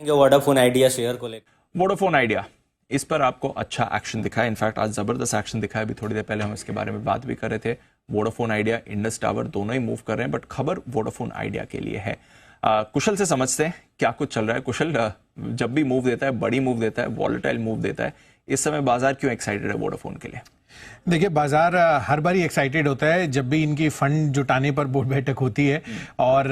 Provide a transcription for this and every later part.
Vodafone idea share को लेकर। Vodafone idea, इस पर आपको अच्छा एक्शन दिखा है। इनफैक्ट आज जबरदस्त एक्शन दिखा है। अभी थोड़ी देर पहले हम इसके बारे में बात भी कर रहे थे। वोडाफोन आइडिया, इंडस टावर दोनों ही मूव कर रहे हैं, बट खबर वोडाफोन आइडिया के लिए है। कुशल से समझते हैं क्या कुछ चल रहा है। कुशल, जब भी मूव देता है, बड़ी मूव देता है, वॉलेटाइल मूव देता है, इस समय बाजार क्यों एक्साइटेड है वोडाफोन के लिए? देखिए, बाजार हर बार ही एक्साइटेड होता है जब भी इनकी फंड जुटाने पर बोर्ड बैठक होती है। और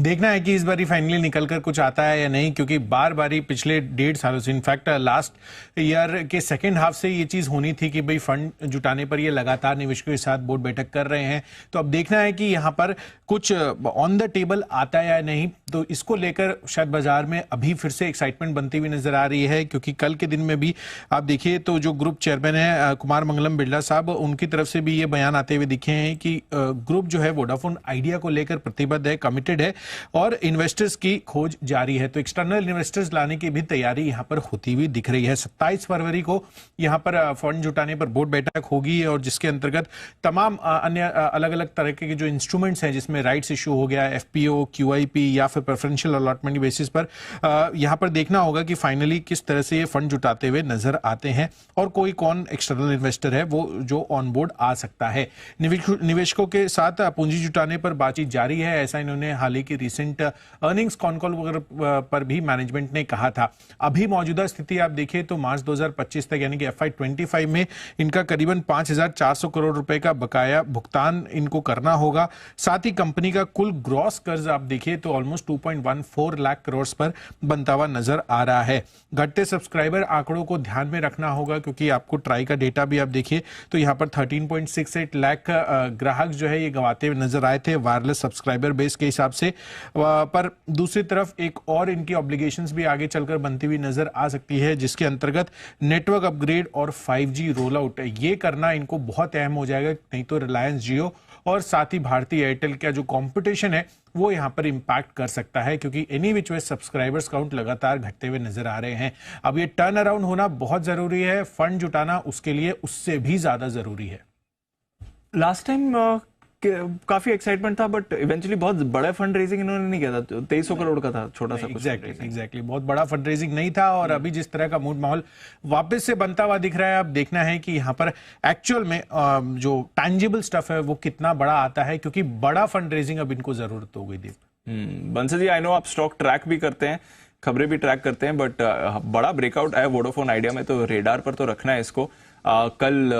देखना है कि इस बार ही फाइनली निकल कर कुछ आता है या नहीं, क्योंकि बार बार ही पिछले 1.5 सालों से, इनफैक्ट लास्ट ईयर के सेकेंड हाफ से ये चीज होनी थी कि भाई फंड जुटाने पर ये लगातार निवेशकों के साथ बोर्ड बैठक कर रहे हैं। तो अब देखना है कि यहाँ पर कुछ ऑन द टेबल आता है या नहीं। तो इसको लेकर शायद बाजार में अभी फिर से एक्साइटमेंट बनती हुई नजर आ रही है, क्योंकि कल के दिन में भी आप देखिए तो जो ग्रुप चेयरमैन है कुमार मंगलम बिरला साहब, उनकी तरफ से भी ये बयान आते हुए दिखे हैं कि ग्रुप जो है वोडाफोन आइडिया को लेकर प्रतिबद्ध है, कमिटेड है और इन्वेस्टर्स की खोज जारी है। तो एक्सटर्नल इन्वेस्टर्स लाने की भी तैयारी यहां पर होती हुई दिख रही है। 27 फरवरी को यहां पर फंड जुटाने पर बोर्ड बैठक होगी और जिसके अंतर्गत तमाम अन्य अलग अलग तरह के जो इंस्ट्रूमेंट्स हैं, जिसमें राइट्स इशू हो गया, एफपीओ, क्यूआईपी या फिर प्रेफरेंशियल अलॉटमेंट बेसिस पर यहां पर देखना होगा कि फाइनली किस तरह से ये फंड जुटाते हुए नजर आते हैं और कोई कौन एक्सटर्नल इन्वेस्टर है वो जो ऑन बोर्ड आ सकता है। निवेशकों के साथ पूंजी जुटाने पर बातचीत जारी है, ऐसा इन्होंने हाल ही की रिसेंट अर्निंग्स कॉन कॉल पर भी मैनेजमेंट ने कहा था। अभी मौजूदा स्थिति आप देखिए तो मार्च 2025 तक यानी कि FY25 में इनका करीबन 5,400 करोड़ रुपए का बकाया भुगतान इनको करना होगा। साथ ही कंपनी का कुल ग्रॉस कर्ज आप देखिए तो ऑलमोस्ट 2.14 लाख करोड़ पर बनता हुआ नजर आ रहा है। घटते सब्सक्राइबर आंकड़ों को ध्यान में रखना होगा, क्योंकि आपको ट्राई का डेटा भी आप देखिए तो यहाँ पर 13.68 लाख ग्राहक जो है ये गंवाते हुए नजर आए थे वायरलेस सब्सक्राइबर बेस के हिसाब से। पर दूसरी तरफ एक और इनकी ऑब्लिगेशंस भी आगे चलकर बनती हुई नजर आ सकती है, जिसके अंतर्गत नेटवर्क अपग्रेड और 5G रोल आउट ये करना इनको बहुत अहम हो जाएगा। नहीं तो रिलायंस जियो और साथ ही भारतीय एयरटेल का जो कंपटीशन है वो यहां पर इंपैक्ट कर सकता है, क्योंकि any which way subscribers count लगातार घटते हुए नजर आ रहे हैं। अब ये टर्न अराउंड होना बहुत जरूरी है, फंड जुटाना उसके लिए उससे भी ज्यादा जरूरी है। लास्ट टाइम काफी एक्साइटमेंट था, बट इवेंचुअली बहुत बड़ा फंड रेजिंग इन्होंने नहीं किया था। 2300 करोड़ का था छोटा सा। एग्जैक्टली बहुत बड़ा फंड रेजिंग नहीं था। और अभी जिस तरह का मूड माहौल वापस से बनता हुआ दिख रहा है, अब देखना है कि यहाँ पर एक्चुअल में जो टैंजिबल स्टफ है वो कितना बड़ा आता है, क्योंकि बड़ा फंड रेजिंग अब इनको जरूरत हो गई। दीप बंसल जी, आई नो आप स्टॉक ट्रैक भी करते हैं, खबरें भी ट्रैक करते हैं, बट बड़ा ब्रेकआउट आया वोडाफोन आइडिया में, तो रेडार पर तो रखना है इसको। कल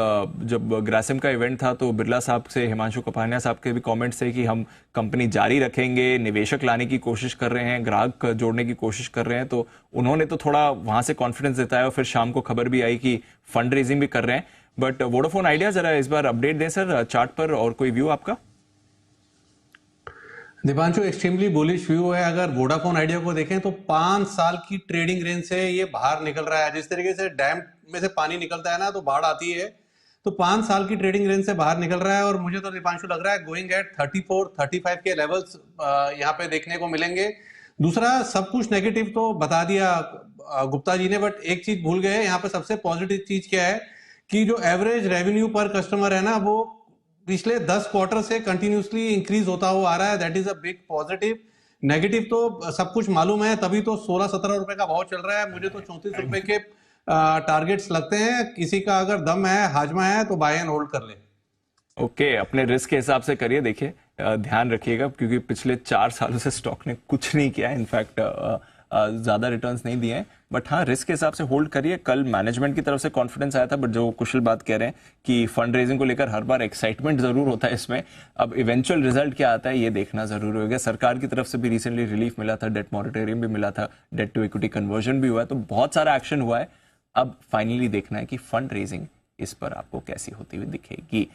जब ग्रासिम का इवेंट था तो बिरला साहब से, हिमांशु कपानिया साहब के भी कमेंट्स थे कि हम कंपनी जारी रखेंगे, निवेशक लाने की कोशिश कर रहे हैं, ग्राहक जोड़ने की कोशिश कर रहे हैं। तो उन्होंने तो थोड़ा वहां से कॉन्फिडेंस जताया और फिर शाम को खबर भी आई कि फंड रेजिंग भी कर रहे हैं। बट वोडाफोन आइडिया, जरा इस बार अपडेट दें सर चार्ट पर, और कोई व्यू आपका? दीपांशु, एक्सट्रीमली बुलिश व्यू है। अगर वोडाफोन आइडिया को देखें तो 5 साल की ट्रेडिंग रेंज से ये बाहर निकल रहा है। जिस तरीके से डैम में से पानी निकलता है ना तो बाढ़ आती है, तो 5 साल की ट्रेडिंग रेंज से बाहर निकल रहा है। और मुझे तो दीपांशु लग रहा है गोइंग एट 34-35 के लेवल्स यहाँ पे देखने को मिलेंगे। दूसरा, सब कुछ नेगेटिव तो बता दिया गुप्ता जी ने, बट एक चीज भूल गए यहाँ पे। सबसे पॉजिटिव चीज क्या है कि जो एवरेज रेवेन्यू पर कस्टमर है ना, वो पिछले 10 क्वार्टर से कंटिन्यूसली इंक्रीज होता हुआ आ रहा है। That is a big positive. Negative तो सब कुछ मालूम है, तभी तो 16-17 रुपए का भाव चल रहा है। मुझे तो 34 रुपए के टारगेट्स लगते हैं। किसी का अगर दम है, हाजमा है, तो बाय एंड होल्ड कर ले। ओके, अपने रिस्क के हिसाब से करिए। देखिए, ध्यान रखिएगा, क्योंकि पिछले 4 सालों से स्टॉक ने कुछ नहीं किया, इनफैक्ट ज्यादा रिटर्न्स नहीं दिए हैं। बट हाँ, रिस्क के हिसाब से होल्ड करिए। कल मैनेजमेंट की तरफ से कॉन्फिडेंस आया था, बट जो कुशल बात कह रहे हैं कि फंड रेजिंग को लेकर हर बार एक्साइटमेंट जरूर होता है इसमें। अब इवेंचुअल रिजल्ट क्या आता है ये देखना जरूरी हो गया। सरकार की तरफ से भी रिसेंटली रिलीफ मिला था, डेट मॉरिटोरियम भी मिला था, डेट टू इक्विटी कन्वर्जन भी हुआ है, तो बहुत सारा एक्शन हुआ है। अब फाइनली देखना है कि फंड रेजिंग इस पर आपको कैसी होती हुई दिखेगी।